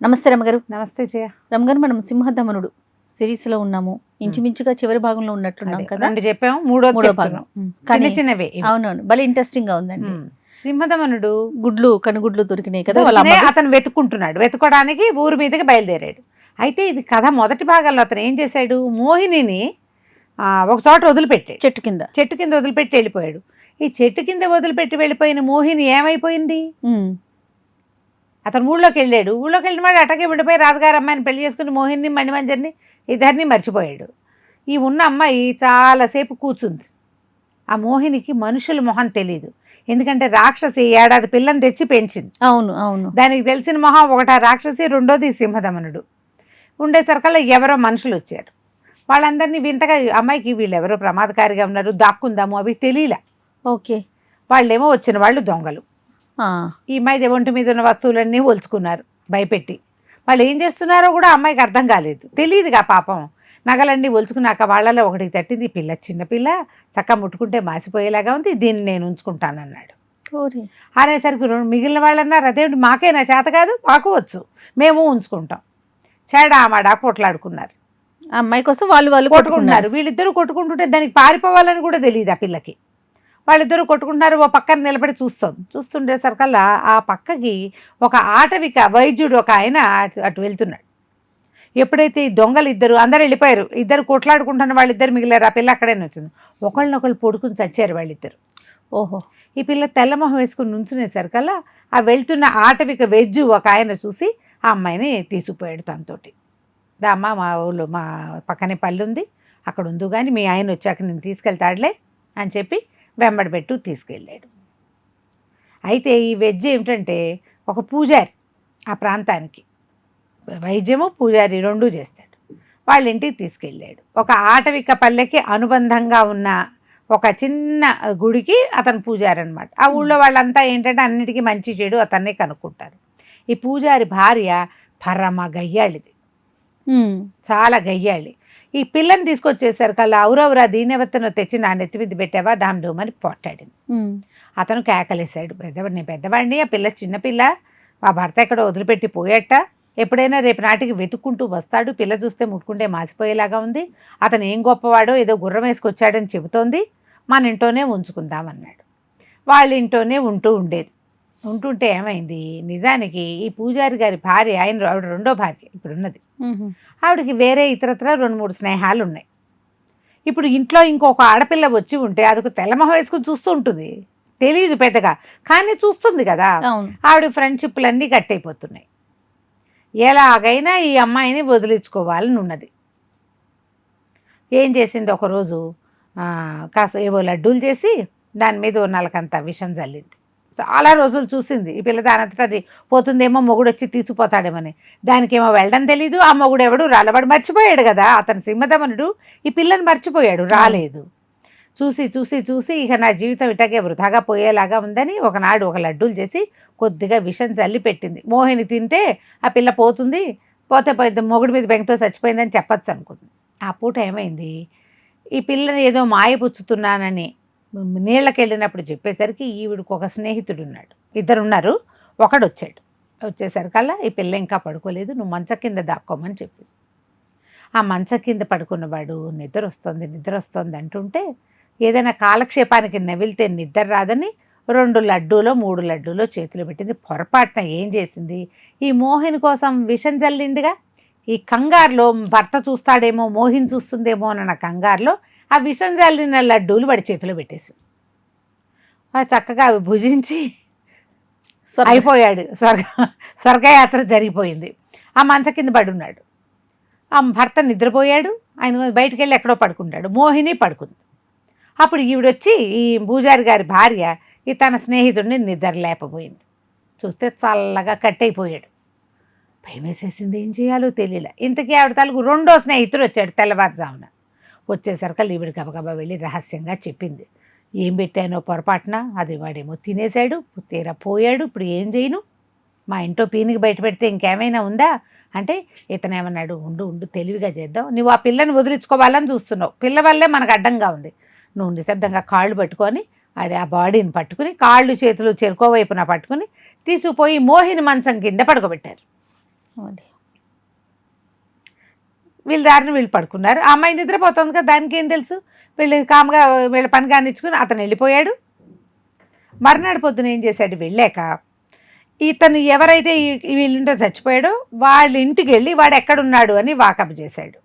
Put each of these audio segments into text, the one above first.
నమస్తే రమగారు. నమస్తే జయ. రమగారు, మనం సింహదమనుడు సిరీస్ లో ఉన్నాము. ఇంచుమించుగా చివరి భాగంలో ఉన్నట్లున్నాం కదా. రెండు చెప్పాము, మూడో భాగం కానీ చిన్నవే. అవునవును, భలే ఇంట్రెస్టింగ్ గా ఉందండి. సింహదమనుడు కనుగుడ్లు దొరికినాయి కదా, అతను వెతుక్కుంటున్నాడు. వెతుకోవడానికి ఊరి మీదకి బయలుదేరాడు. అయితే ఇది కథ మొదటి భాగంలో అతను ఏం చేశాడు, మోహినిని ఒక చోట వదిలిపెట్టాడు. చెట్టు కింద వదిలిపెట్టి వెళ్ళిపోయాడు. ఈ చెట్టు కింద వదిలిపెట్టి వెళ్ళిపోయిన మోహిని ఏమైపోయింది, అతను ఊళ్ళోకి వెళ్ళాడు. ఊళ్ళోకి వెళ్ళిన వాడు అటకే ఉండిపోయి రాజుగారు అమ్మాయిని పెళ్లి చేసుకుని మోహిని మణిమంజరిని ఇద్దరిని మర్చిపోయాడు. ఈ ఉన్న అమ్మాయి చాలాసేపు కూర్చుంది. ఆ మోహినికి మనుషుల మొహం తెలియదు, ఎందుకంటే రాక్షసి ఏడాది పిల్లని తెచ్చి పెంచింది. అవును, దానికి తెలిసిన మొహం ఒకటి రాక్షసి, రెండోది సింహదమనుడు. ఉండేసరికల్లా ఎవరో మనుషులు వచ్చారు. వాళ్ళందరినీ వింతగా, అమ్మాయికి వీళ్ళు ఎవరో ప్రమాదకారిగా ఉన్నారు, దాక్కుందాము అవి తెలియలే. ఓకే, వాళ్ళేమో వచ్చిన వాళ్ళు దొంగలు. ఈ అమ్మాయి ఒంటి మీద ఉన్న వస్తువులన్నీ ఒలుచుకున్నారు భయపెట్టి. వాళ్ళు ఏం చేస్తున్నారో కూడా అమ్మాయికి అర్థం కాలేదు, తెలియదుగా పాపం. నగలన్నీ ఒలుచుకున్నాక వాళ్ళలో ఒకటికి తట్టింది, పిల్ల చిన్నపిల్ల చక్క ముట్టుకుంటే మాసిపోయేలాగా ఉంది, దీన్ని నేను ఉంచుకుంటానన్నాడు. అనేసరికి మిగిలిన వాళ్ళు అన్నారు, అదేంటి మాకేనా చేత కాదు, మాకు వచ్చు, మేము ఉంచుకుంటాం. చెడామాడా కొట్లాడుకున్నారు. అమ్మాయి కోసం వాళ్ళు కొట్టుకుంటున్నారు. వీళ్ళిద్దరూ కొట్టుకుంటుంటే దానికి పారిపోవాలని కూడా తెలియదు ఆ పిల్లకి. వాళ్ళిద్దరూ కొట్టుకుంటున్నారు. ఓ పక్కన నిలబడి చూస్తుండేసరికల్లా ఆ పక్కకి ఒక ఆటవిక వైద్యుడు ఒక ఆయన అటు వెళ్తున్నాడు. ఎప్పుడైతే ఈ దొంగలు ఇద్దరు అందరూ వెళ్ళిపోయారు, ఇద్దరు కొట్లాడుకుంటున్న వాళ్ళిద్దరు మిగిలారు. ఆ పిల్ల అక్కడే వచ్చింది. ఒకళ్ళనొకళ్ళు పొడుకుని చచ్చారు వాళ్ళిద్దరు. ఓహో, ఈ పిల్ల తెల్లమొహం వేసుకుని నుంచునేసరికల్లా ఆ వెళ్తున్న ఆటవిక వైద్యు ఒక ఆయన చూసి ఆ అమ్మాయిని తీసుకుపోయాడు తనతోటి. అమ్మ, మా ఊళ్ళో మా పక్కనే పల్లి ఉంది, అక్కడ ఉందో కానీ మీ ఆయన వచ్చాక నేను తీసుకెళ్తాడులే అని చెప్పి వెంబడబెట్టు తీసుకెళ్ళాడు. అయితే ఈ వెజ్ ఏమిటంటే ఒక పూజారి, ఆ ప్రాంతానికి వైద్యము పూజారి రెండూ చేస్తాడు. వాళ్ళ ఇంటికి తీసుకెళ్ళాడు. ఒక ఆటవిక పల్లెకి అనుబంధంగా ఉన్న ఒక చిన్న గుడికి అతను పూజారి అనమాట. ఆ ఊళ్ళో వాళ్ళంతా ఏంటంటే అన్నిటికీ మంచి చెడు అతన్నే కనుక్కుంటారు. ఈ పూజారి భార్య పరమ గయ్యాళిది, చాలా గయ్యాళి. ఈ పిల్లని తీసుకొచ్చేసరికి అలా ఔరవురా దీనెవత్తను తెచ్చి నా నెత్తి మీద పెట్టావా డామ్ డోమ్ అని పొట్టాడింది. అతను కేకలేశాడు, నేను పెద్దవాడిని, ఆ పిల్ల చిన్నపిల్ల, మా భర్త ఎక్కడో వదిలిపెట్టి పోయాట, ఎప్పుడైనా రేపు నాటికి వెతుక్కుంటూ వస్తాడు, పిల్ల చూస్తే ముట్టుకుంటే మాసిపోయేలాగా ఉంది, అతను ఏం గొప్పవాడో ఏదో గుర్రం వేసుకొచ్చాడని చెబుతోంది, మన ఇంట్లోనే ఉంచుకుందామన్నాడు. వాళ్ళ ఇంట్లోనే ఉంటుండేది. ఉంటుంటే ఏమైంది, నిజానికి ఈ పూజారి గారి భార్య, ఆవిడ రెండో భార్య ఇప్పుడు ఉన్నది, ఆవిడకి వేరే ఇతరత్ర 2-3 స్నేహాలు ఉన్నాయి. ఇప్పుడు ఇంట్లో ఇంకొక ఆడపిల్ల వచ్చి ఉంటే అదొక తెల్లమొహం వేసుకుని చూస్తూ ఉంటుంది, తెలియదు పెద్దగా, కానీ చూస్తుంది కదా. ఆవిడ ఫ్రెండ్షిప్లన్నీ గట్టయిపోతున్నాయి. ఎలాగైనా ఈ అమ్మాయిని వదిలించుకోవాలని ఉన్నది. ఏం చేసింది, ఒకరోజు కాస్త ఏవో లడ్డూలు చేసి దాని మీద ఓ నలకంత విషం చల్లింది. చాలా రోజులు చూసింది ఈ పిల్ల, దానంతటా అది పోతుందేమో, మొగుడు వచ్చి తీసుకుపోతాడేమని. దానికేమో వెళ్ళడం తెలీదు, ఆ మొగుడు ఎవడు రాలవాడు, మర్చిపోయాడు కదా అతను సింహదమనుడు, ఈ పిల్లని మర్చిపోయాడు, రాలేదు. చూసి చూసి చూసి ఇక నా జీవితం ఇటగే వృధాగా పోయేలాగా ఉందని ఒకనాడు ఒక లడ్డూలు చేసి కొద్దిగా విషం చల్లి పెట్టింది. మోహిని తింటే ఆ పిల్ల పోతుంది, పోతే మొగుడు మీద బెంగతో చచ్చిపోయిందని చెప్పచ్చు అనుకుంది. ఆ పూట ఏమైంది, ఈ పిల్లని ఏదో మాయపుచ్చుతున్నానని నీళ్ళకి వెళ్ళినప్పుడు చెప్పేసరికి ఈవిడికి ఒక స్నేహితుడు ఉన్నాడు, ఇద్దరున్నారు, ఒకడు వచ్చాడు. వచ్చేసరికల్లా ఈ పిల్ల ఇంకా పడుకోలేదు, నువ్వు మంచం కింద దాక్కోమని చెప్పి. ఆ మంచం కింద పడుకున్నవాడు నిద్ర వస్తుంది అంటుంటే ఏదైనా కాలక్షేపానికి నవిలితే నిద్ర రాదని 2 లడ్డూలో 3 లడ్డూలో చేతులు పెట్టింది. పొరపాటున ఏం చేసింది, ఈ మోహిని కోసం విషం చల్లిందిగా, ఈ కంగారులో భర్త చూస్తాడేమో, మోహిని చూస్తుందేమో అన్న కంగారులో ఆ విషం చల్లిన లడ్డూలు వాడి చేతిలో పెట్టేసి చక్కగా అవి భుజించి అయిపోయాడు. స్వర్గయాత్ర జరిగిపోయింది. ఆ మంచం కింద పడున్నాడు. ఆ భర్త నిద్రపోయాడు, ఆయన బయటికి వెళ్ళి ఎక్కడో పడుకుంటాడు. మోహిని పడుకుంది. అప్పుడు ఈవిడొచ్చి ఈ పూజారి గారి భార్య ఈ తన స్నేహితుడిని నిద్ర లేపబోయింది. చూస్తే చల్లగా కట్టయిపోయాడు. భయం వేసేసింది, ఏం చేయాలో తెలియలే. ఇంతకీ ఆవిడ తలకు రెండో స్నేహితుడు వచ్చాడు తెల్లవారుజామున. వచ్చేసరికి ఈవిడ గబగబా వెళ్ళి రహస్యంగా చెప్పింది, ఏం పెట్టానో పొరపాటున అది వాడేమో తినేశాడు, తీరా పోయాడు, ఇప్పుడు ఏం చేయను, మా ఇంట్లో పీనికి బయట పెడితే ఇంకేమైనా ఉందా అంటే ఇతను ఏమన్నాడు, ఉండు తెలివిగా చేద్దాం, నువ్వు ఆ పిల్లని వదిలించుకోవాలని చూస్తున్నావు, పిల్ల వల్లే మనకు అడ్డంగా ఉంది, నువ్వు నిశ్శబ్దంగా కాళ్ళు పట్టుకొని అది ఆ బాడీని పట్టుకుని కాళ్ళు చేతులు చెరుకోవైపున పట్టుకుని తీసుకుపోయి మోహిని మంచం కింద పడుకోబెట్టారు. అది. వీళ్ళ దారిని వీళ్ళు పడుకున్నారు. ఆ అమ్మాయి నిద్రపోతుంది కదా, దానికి ఏం తెలుసు. వీళ్ళు కామ్గా వీళ్ళ పని కానిచ్చుకుని అతను వెళ్ళిపోయాడు. మర్నాడు పొద్దున ఏం చేశాడు, వెళ్ళాక ఇతను ఎవరైతే వీళ్ళింటో చచ్చిపోయాడో వాళ్ళ ఇంటికి వెళ్ళి వాడు ఎక్కడున్నాడు అని వాకప్ చేశాడు.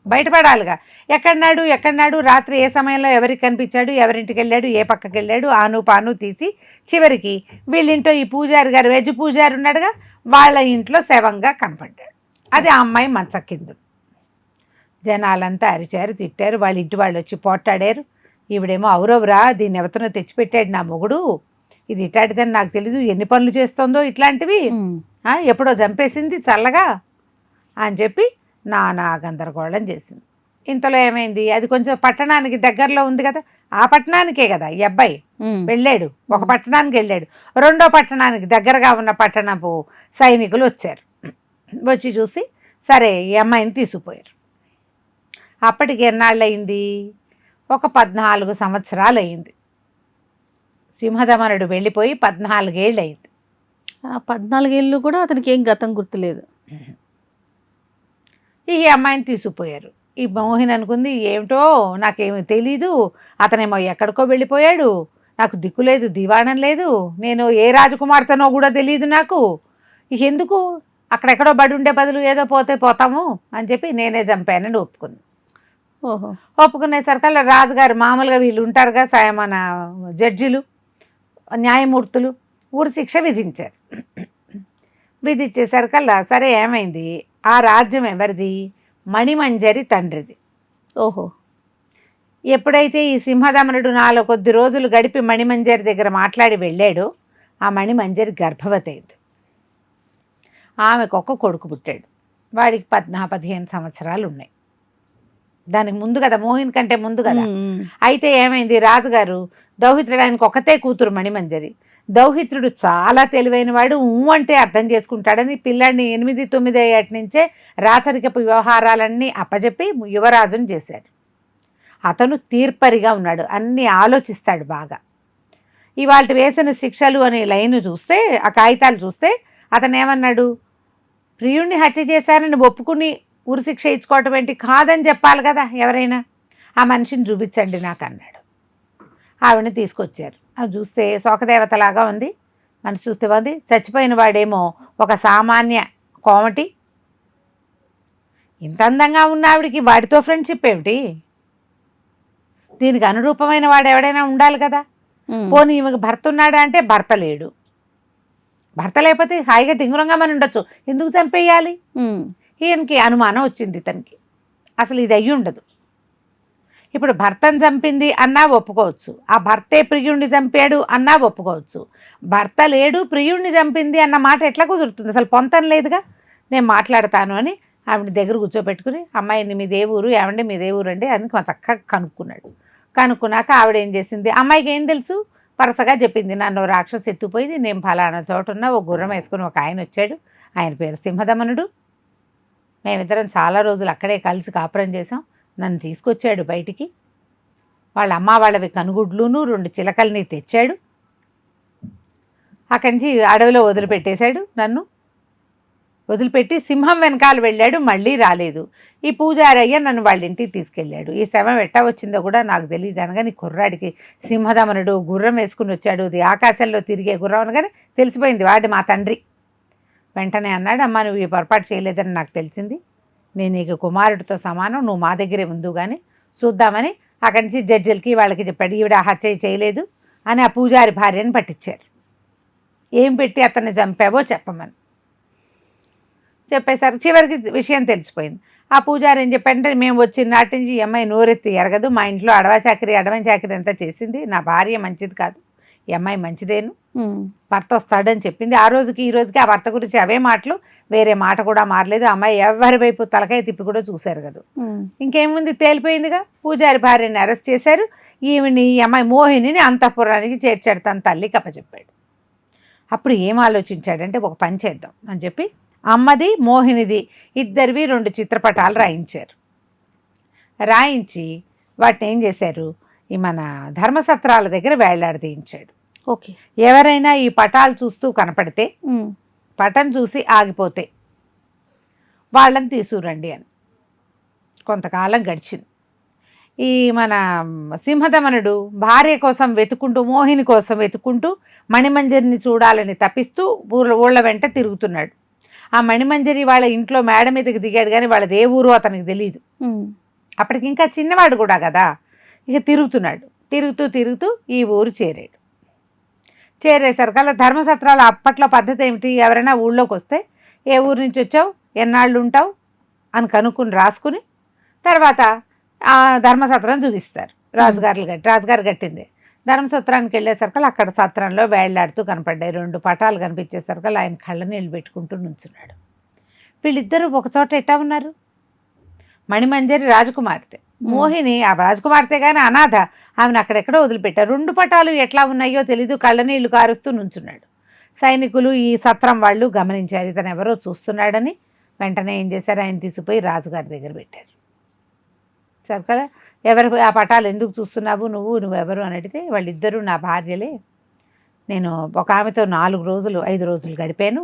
బయటపడాలిగా, ఎక్కడున్నాడు రాత్రి ఏ సమయంలో ఎవరికి కనిపించాడు, ఎవరింటికి వెళ్ళాడు, ఏ పక్కకి వెళ్ళాడు, ఆను పాను తీసి చివరికి వీళ్ళింటో ఈ పూజారి గారు వెజ్ పూజారి ఉన్నాడుగా, వాళ్ళ ఇంట్లో శవంగా కనపడ్డాడు. అది ఆ అమ్మాయి మంచం కింద. జనాలంతా అరిచారు, తిట్టారు. వాళ్ళ ఇంటి వాళ్ళు వచ్చి పోట్లాడారు. ఈవిడేమో అవురవురా, దీన్ని ఎవరినో తెచ్చిపెట్టాడు నా మొగుడు, ఇది ఇట్లాంటిదని నాకు తెలీదు, ఎన్ని పనులు చేస్తుందో ఇట్లాంటివి, ఎప్పుడో చంపేసింది చల్లగా అని చెప్పి నానా గందరగోళం చేసింది. ఇంతలో ఏమైంది, అది కొంచెం పట్టణానికి దగ్గరలో ఉంది కదా, ఆ పట్టణానికే కదా ఈ అబ్బాయి వెళ్ళాడు. ఒక పట్టణానికి వెళ్ళాడు. రెండో పట్టణానికి దగ్గరగా ఉన్న పట్టణపు సైనికులు వచ్చారు. వచ్చి చూసి సరే ఈ అమ్మాయిని తీసుకుపోయారు. అప్పటికి ఎన్నాళ్ళు అయింది, ఒక 14 సంవత్సరాలు అయింది. సింహదమనుడు వెళ్ళిపోయి 14 ఏళ్ళు అయింది. ఆ 14 ఏళ్ళు కూడా అతనికి ఏం గతం గుర్తులేదు. ఈ అమ్మాయిని తీసుకుపోయారు. ఈ మోహిని అనుకుంది, ఏమిటో నాకేమీ తెలీదు, అతనేమో ఎక్కడికో వెళ్ళిపోయాడు, నాకు దిక్కు లేదు, దివాణం లేదు, నేను ఏ రాజకుమార్తెనో కూడా తెలియదు నాకు, ఎందుకు అక్కడెక్కడో బడి ఉండే బదులు ఏదో పోతే పోతాము అని చెప్పి నేనే చంపానని ఒప్పుకుంది. ఓహో. ఒప్పుకునేసరికల్లా రాజుగారు మామూలుగా వీళ్ళు ఉంటారుగా మన జడ్జిలు న్యాయమూర్తులు ఊరి శిక్ష విధించారు. విధించేసరికల్లా సరే ఏమైంది, ఆ రాజ్యం ఎవరిది, మణిమంజరి తండ్రిది. ఓహో. ఎప్పుడైతే ఈ సింహదమనుడు 4 కొద్ది రోజులు గడిపి మణిమంజరి దగ్గర మాట్లాడి వెళ్ళాడో ఆ మణిమంజరి గర్భవతి అయింది. ఆమెకు ఒక కొడుకు పుట్టాడు. వాడికి 14-15 సంవత్సరాలు ఉన్నాయి. దానికి ముందు కదా, మోహిన్ కంటే ముందు కదా. అయితే ఏమైంది, రాజుగారు దౌహిత్రుడు, ఆయనకు ఒకతే కూతురు మణిమంజరి. దౌహిత్రుడు చాలా తెలివైన వాడు, అంటే అర్థం చేసుకుంటాడని పిల్లాడిని 8-9 ఏటి నుంచే రాచరికపు వ్యవహారాలన్నీ అప్పచెప్పి యువరాజుని చేశాడు. అతను తీర్పరిగా ఉన్నాడు, అన్నీ ఆలోచిస్తాడు బాగా. ఇవాళ వేసిన శిక్షలు అనే లైన్ చూస్తే, ఆ కాగితాలు చూస్తే అతను ఏమన్నాడు, ప్రియుణ్ణి హత్య చేశారని ఒప్పుకుని ఉరిశిక్ష ఇచ్చుకోవటం ఏంటి, కాదని చెప్పాలి కదా ఎవరైనా, ఆ మనిషిని చూపించండి నాకు అన్నాడు. ఆవిడని తీసుకొచ్చారు. అది చూస్తే శోకదేవతలాగా ఉంది, మనిషి చూస్తే ఉంది. చచ్చిపోయిన వాడేమో ఒక సామాన్య కోమటి. ఇంత అందంగా ఉన్న ఆవిడికి వాడితో ఫ్రెండ్షిప్ ఏమిటి, దీనికి అనురూపమైన వాడు ఎవడైనా ఉండాలి కదా. పోనీ ఈమెకు భర్త ఉన్నాడా అంటే భర్త లేడు. భర్త లేకపోతే హాయిగా టింగురంగా మనం ఉండొచ్చు, ఎందుకు చంపేయాలి. ఈయనకి అనుమానం వచ్చింది ఇతనికి, అసలు ఇది అయ్యి ఉండదు. ఇప్పుడు భర్తను చంపింది అన్నా ఒప్పుకోవచ్చు, ఆ భర్తే ప్రియుణ్ణి చంపాడు అన్నా ఒప్పుకోవచ్చు. భర్త లేడు, ప్రియుణ్ణి చంపింది అన్న మాట ఎట్లా కుదురుతుంది, అసలు పొంతం లేదుగా. నేను మాట్లాడతాను అని ఆవిడ దగ్గర కూర్చోబెట్టుకుని, అమ్మాయిని మీ దేవురు, ఏమంటే మీ దేవురు అండి అని చక్కగా కనుక్కున్నాడు. కనుక్కున్నాక ఆవిడ ఏం చేసింది, అమ్మాయికి ఏం తెలుసు, వరుసగా చెప్పింది, నన్ను రాక్షసు ఎత్తుపోయింది, నేను ఫలానా చోట ఉన్నా, ఒక గుర్రం వేసుకుని ఒక ఆయన వచ్చాడు, ఆయన పేరు సింహదమనుడు, మేమిద్దరం చాలా రోజులు అక్కడే కలిసి కాపురం చేసాం, నన్ను తీసుకొచ్చాడు బయటికి, వాళ్ళ అమ్మ వాళ్ళవి కనుగుడ్లును 2 చిలకల్ని తెచ్చాడు, అక్కడి నుంచి అడవిలో వదిలిపెట్టేశాడు, నన్ను వదిలిపెట్టి సింహం వెనకాల వెళ్ళాడు, మళ్ళీ రాలేదు. ఈ పూజారయ్య నన్ను వాళ్ళ ఇంటికి తీసుకెళ్ళాడు. ఈ శవం ఎట్టా వచ్చిందో కూడా నాకు తెలియదు అనగానే కుర్రాడికి సింహదమనుడు గుర్రం వేసుకుని వచ్చాడు, ఇది ఆకాశంలో తిరిగే గుర్రం అనగానే తెలిసిపోయింది వాడి మా తండ్రి. వెంటనే అన్నాడు, అమ్మ నువ్వు ఈ పొరపాటు చేయలేదని నాకు తెలిసింది, నేను నీకు కుమారుడితో సమానం, నువ్వు మా దగ్గరే ముందు కానీ చూద్దామని అక్కడి నుంచి జడ్జిలకి వాళ్ళకి చెప్పాడు. ఈవిడ హత్య చేయలేదు అని ఆ పూజారి భార్యని పట్టించారు. ఏం పెట్టి అతన్ని చంపావో చెప్పమని చెప్పేసరికి చివరికి విషయం తెలిసిపోయింది. ఆ పూజారి ఏం చెప్పాడంటే, మేము వచ్చిన నాటి నుంచి ఈ అమ్మాయి నోరెత్తి ఎరగదు, మా ఇంట్లో అడవి చాకరీ అంతా చేసింది, నా భార్య మంచిది కాదు, ఈ అమ్మాయి మంచిదేను, భర్త వస్తాడని చెప్పింది. ఆ రోజుకి ఈ రోజుకి ఆ భర్త గురించి అవే మాటలు, వేరే మాట కూడా మారలేదు. అమ్మాయి ఎవరి వైపు తలకాయ తిప్పి కూడా చూశారు కదా. ఇంకేముంది, తేలిపోయిందిగా. పూజారి భార్యని అరెస్ట్ చేశారు. ఈ అమ్మాయి మోహినిని అంతఃపురానికి చేర్చాడు, తన తల్లికి అప్పచెప్పాడు. అప్పుడు ఏం ఆలోచించాడంటే, ఒక పని చేద్దాం అని చెప్పి అమ్మది మోహినిది ఇద్దరివి 2 చిత్రపటాలు రాయించారు. రాయించి వాటిని ఏం చేశారు, ఈ మన ధర్మసత్రాల దగ్గర వేళ్లాడదీయించాడు. ఓకే. ఎవరైనా ఈ పటాలు చూస్తూ కనపడితే, ఉమ్. పటం చూసి ఆగిపోతే వాళ్ళని తీసుకురండి అని. కొంతకాలం గడిచింది. ఈ మన సింహదమనుడు భార్య కోసం వెతుకుంటూ, మోహిని కోసం వెతుకుంటూ మణిమంజరిని చూడాలని తప్పిస్తూ ఊళ్ళ వెంట తిరుగుతున్నాడు. ఆ మణిమంజరి వాళ్ళ ఇంట్లో మేడ మీదకి దిగాడు, కానీ వాళ్ళది ఏ ఊరు అతనికి తెలియదు. అప్పటికి ఇంకా చిన్నవాడు కూడా కదా. ఇక తిరుగుతున్నాడు. తిరుగుతూ ఈ ఊరు చేరాడు. చేరేసరికల్లా ధర్మసత్రాలు అప్పట్లో పద్ధతి ఏమిటి, ఎవరైనా ఊళ్ళోకి వస్తే ఏ ఊరు నుంచి వచ్చావు, ఎన్నాళ్ళు ఉంటావు అని కనుక్కుని రాసుకుని తర్వాత ఆ ధర్మసత్రం చూపిస్తారు. రాజుగారు కట్టింది. ధర్మసత్రానికి వెళ్ళేసరికల్లా అక్కడ సత్రంలో వేళ్లాడుతూ కనపడ్డాయి 2 పటాలు కనిపించేసరికల్లా ఆయన కళ్ళ నీళ్ళు పెట్టుకుంటూ నుంచున్నాడు. వీళ్ళిద్దరూ ఒకచోట ఎట్టా ఉన్నారు. మణిమంజరి రాజకుమార్తె, మోహిని ఆ రాజకుమార్తె కానీ అనాథ, ఆమెను అక్కడెక్కడో వదిలిపెట్టారు. 2 పటాలు ఎట్లా ఉన్నాయో తెలీదు, కళ్ళ నీళ్లు కారుస్తూ నుంచున్నాడు. సైనికులు ఈ సత్రం వాళ్ళు గమనించారు ఇతను ఎవరో చూస్తున్నాడని. వెంటనే ఏం చేశారు, ఆయన తీసుకుపోయి రాజుగారి దగ్గర పెట్టారు. సరికదా, ఎవరు ఆ పటాలు ఎందుకు చూస్తున్నావు, నువ్వెవరు అని అడిగితే, వాళ్ళిద్దరూ నా భార్యలే, నేను ఒక ఆమెతో 4 రోజులు 5 రోజులు గడిపాను,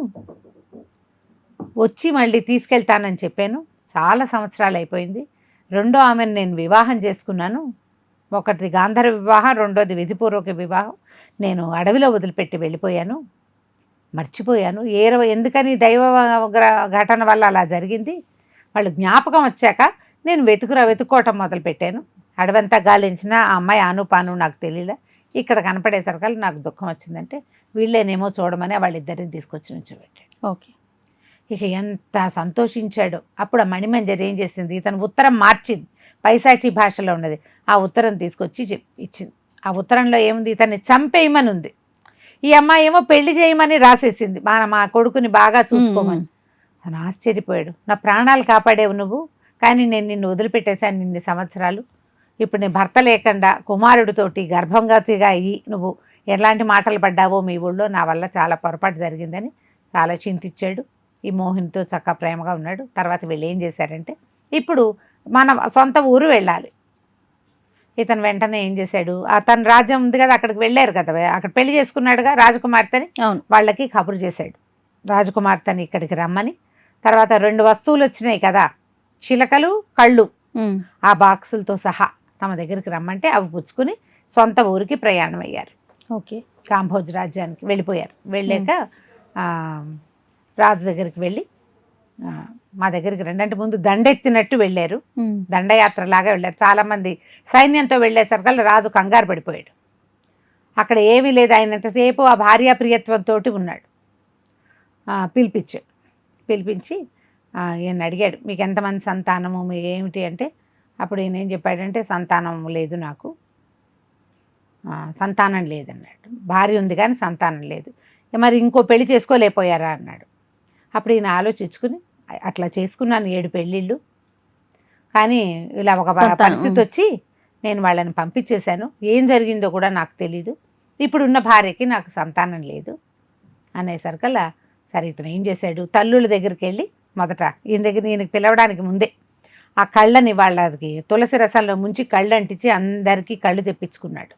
వచ్చి మళ్ళీ తీసుకెళ్తానని చెప్పాను, చాలా సంవత్సరాలు అయిపోయింది. రెండో ఆమెను నేను వివాహం చేసుకున్నాను. ఒకటి గాంధర్వ వివాహం, రెండోది విధిపూర్వక వివాహం. నేను అడవిలో వదిలిపెట్టి వెళ్ళిపోయాను, మర్చిపోయాను. ఎందుకని దైవ ఘటన వల్ల అలా జరిగింది. వాళ్ళు జ్ఞాపకం వచ్చాక నేను వెతుక్కోవటం మొదలుపెట్టాను. అడవంతా గాలించినా ఆ అమ్మాయి ఆనుపాను నాకు తెలియలే. ఇక్కడ కనపడేసరికల్లా నాకు దుఃఖం వచ్చిందంటే వీళ్ళేనేమో చూడమని వాళ్ళిద్దరిని తీసుకొచ్చి నుంచోబెట్టాడు. ఓకే. ఇక ఎంత సంతోషించాడో. అప్పుడు ఆ మణిమంజరి ఏం చేసింది, ఇతను ఉత్తరం మార్చింది, పైశాచి భాషలో ఉన్నది. ఆ ఉత్తరం తీసుకొచ్చి ఇచ్చింది. ఆ ఉత్తరంలో ఏముంది, ఇతన్ని చంపేయమని ఉంది. ఈ అమ్మాయి ఏమో పెళ్లి చేయమని రాసేసింది, మా కొడుకుని బాగా చూసుకోమని. తను ఆశ్చర్యపోయాడు. నా ప్రాణాలు కాపాడేవు నువ్వు, కానీ నేను నిన్ను వదిలిపెట్టేశాను ఇన్ని సంవత్సరాలు. ఇప్పుడు నీ భర్త లేకుండా కుమారుడితోటి గర్భంగాతిగా అయ్యి నువ్వు ఎలాంటి మాటలు పడ్డావో మీ ఊళ్ళో, నా వల్ల చాలా పొరపాటు జరిగిందని చాలా చింతించాడు. ఈ మోహినితో చక్కగా ప్రేమగా ఉన్నాడు. తర్వాత వీళ్ళు ఏం చేశారంటే, ఇప్పుడు మన సొంత ఊరు వెళ్ళాలి. ఇతను వెంటనే ఏం చేశాడు, అతను రాజ్యం ఉంది కదా, అక్కడికి వెళ్ళారు కదా, అక్కడ పెళ్లి చేసుకున్నాడుగా రాజకుమార్తెని. వాళ్ళకి కబురు చేశాడు, రాజకుమార్తెని ఇక్కడికి రమ్మని. తర్వాత 2 వస్తువులు వచ్చినాయి కదా, చిలకలు, కళ్ళు, ఆ బాక్సులతో సహా తమ దగ్గరికి రమ్మంటే అవి పుచ్చుకుని సొంత ఊరికి ప్రయాణం అయ్యారు. ఓకే. కాంభోజ్ రాజ్యానికి వెళ్ళిపోయారు. వెళ్ళాక రాజు దగ్గరికి వెళ్ళి మా దగ్గరికి రండి అంటే, ముందు దండెత్తినట్టు వెళ్ళారు, దండయాత్రలాగా వెళ్ళారు. చాలామంది సైన్యంతో వెళ్ళేసరికల్లా రాజు కంగారు పడిపోయాడు. అక్కడ ఏమీ లేదు, ఆయన ఎంతసేపు ఆ భార్యా ప్రియత్వంతో ఉన్నాడు. పిలిపించి ఈయన అడిగాడు, మీకు ఎంతమంది సంతానము, మీకు ఏమిటి అంటే, అప్పుడు ఈయన ఏం చెప్పాడంటే, సంతానం లేదు నాకు, సంతానం లేదన్నాడు. భార్య ఉంది కానీ సంతానం లేదు. మరి ఇంకో పెళ్లి చేసుకోలేకపోయారా అన్నాడు. అప్పుడు ఈయన ఆలోచించుకుని, అట్లా చేసుకున్నాను 7 పెళ్ళిళ్ళు, కానీ ఇలా ఒక పరిస్థితి వచ్చి నేను వాళ్ళని పంపించేశాను, ఏం జరిగిందో కూడా నాకు తెలీదు, ఇప్పుడున్న భార్యకి నాకు సంతానం లేదు అనేసరికల్లా, సరే ఇతను ఏం చేశాడు, తల్లుల దగ్గరికి వెళ్ళి మొదట ఈయనకి పిలవడానికి ముందే ఆ కళ్ళని వాళ్ళకి తులసి రసంలో ముంచి కళ్ళు అంటించి అందరికీ కళ్ళు తెప్పించుకున్నాడు.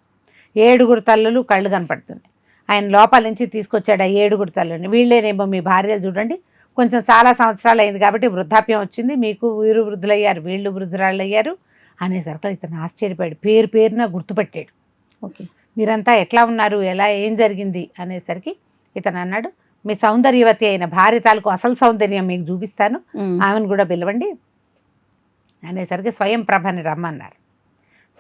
7 తల్లులు కళ్ళు కనపడుతుంది. ఆయన లోపల నుంచి తీసుకొచ్చాడు ఆ 7 తల్లుని. వీళ్ళేనేమో మీ భార్యలు చూడండి, కొంచెం చాలా సంవత్సరాలు అయింది కాబట్టి వృద్ధాప్యం వచ్చింది, మీకు వీరు వృద్ధులయ్యారు, వీళ్ళు వృద్ధురాళ్ళు అయ్యారు అనేసరికి ఇతను ఆశ్చర్యపోయాడు. పేరున గుర్తుపట్టాడు. ఓకే, మీరంతా ఎట్లా ఉన్నారు, ఏం జరిగింది అనేసరికి ఇతను అన్నాడు, మీ సౌందర్యవతి అయిన భార్య తాలూకు అసలు సౌందర్యం మీకు చూపిస్తాను, ఆమెను కూడా పిలవండి అనేసరికి స్వయంప్రభని రమ్మన్నారు.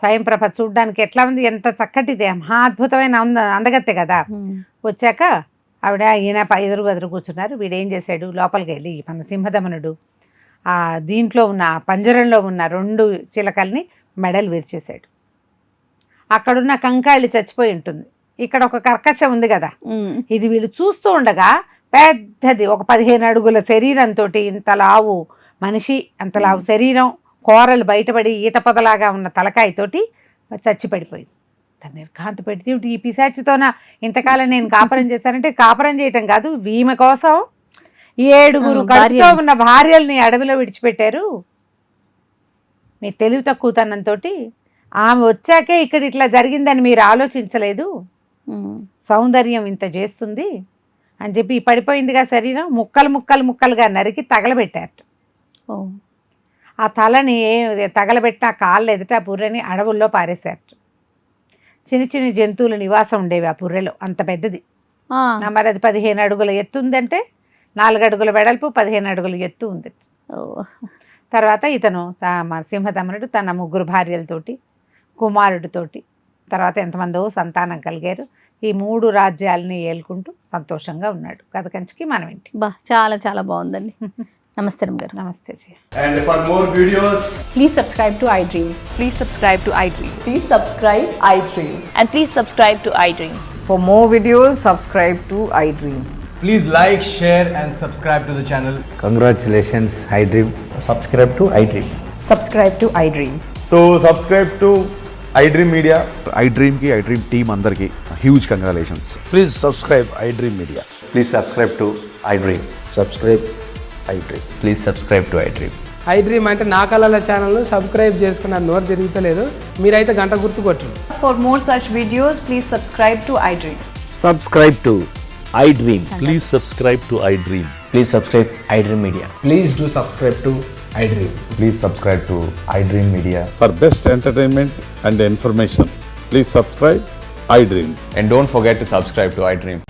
స్వయంప్రభ చూడ్డానికి ఎట్లా ఉంది, ఎంత చక్కటిది, మహా అద్భుతమైన అందగత్తె కదా. వచ్చాక ఆవిడ ఈయన ఎదురు కూర్చున్నారు. వీడేం చేశాడు, లోపలికి వెళ్ళి మన సింహదమనుడు ఆ దీంట్లో ఉన్న పంజరంలో ఉన్న 2 చిలకల్ని మెడలు విరిచేశాడు. అక్కడున్న కంకాళి చచ్చిపోయి ఉంటుంది, ఇక్కడ ఒక కర్కశ ఉంది కదా, ఇది వీళ్ళు చూస్తూ ఉండగా పెద్దది ఒక 15 అడుగుల శరీరంతో, ఇంతలావు మనిషి, అంతలావు శరీరం, కూరలు బయటపడి ఈత పొదలాగా ఉన్న తలకాయతోటి చచ్చి పడిపోయింది. తను నిర్ఘాంత పెడితే, ఈ పిశాచితోన ఇంతకాలం నేను కాపురం చేశానంటే, కాపురం చేయటం కాదు, ఈమె కోసం 7 కడుపుతో ఉన్న భార్యల్ని అడవిలో విడిచిపెట్టారు. మీ తెలివి తక్కువతనంతో ఆమె వచ్చాకే ఇక్కడ ఇట్లా జరిగిందని మీరు ఆలోచించలేదు, సౌందర్యం ఇంత చేస్తుంది అని చెప్పి ఈ పడిపోయిందిగా శరీరం ముక్కలుగా నరికి తగలబెట్టారు. ఓ ఆ తలని తగలబెట్టిన కాళ్ళు ఎదుట ఆ పుర్రెని అడవుల్లో పారేశారు. చిన్న జంతువులు నివాసం ఉండేవి ఆ పుర్రెలో, అంత పెద్దది. మరి అది 15 అడుగుల ఎత్తు ఉందంటే 4 అడుగుల వెడల్పు 15 అడుగుల ఎత్తు ఉంది. తర్వాత ఇతను సింహదమనుడు తన 3 భార్యలతోటి కుమారుడితోటి తర్వాత ఎంతమందో సంతానం కలిగారు. ఈ 3 రాజ్యాలని ఏలుకుంటూ సంతోషంగా ఉన్నాడు. కథ కంచికి మనం ఏంటి. బా చాలా చాలా బాగుందండి. నమస్తే రమ్మగారు. నమస్తే. And for more videos, please subscribe to iDream. Please subscribe to iDream. Please subscribe iDream. And please subscribe to iDream. For more videos, subscribe to iDream. please like, share and subscribe to the channel. Congratulations, iDream. Subscribe to iDream. Subscribe to iDream. So subscribe to iDream Media. iDream ki iDream team andarki huge congratulations. Please subscribe iDream Media. Please subscribe to iDream. Subscribe iDream. Please subscribe to iDream. iDream అంటే నా కళల channel subscribe చేసుకున్న నోరు తిరుగుతలేదు, మీరైతే గంట గుర్తు కొట్టండి. For more such videos, please subscribe to iDream. Subscribe to iDream. Please subscribe to iDream. Please subscribe iDream Media. Please do subscribe to iDream. Please subscribe to iDream Media. For best entertainment and information, please subscribe iDream. And don't forget to subscribe to iDream.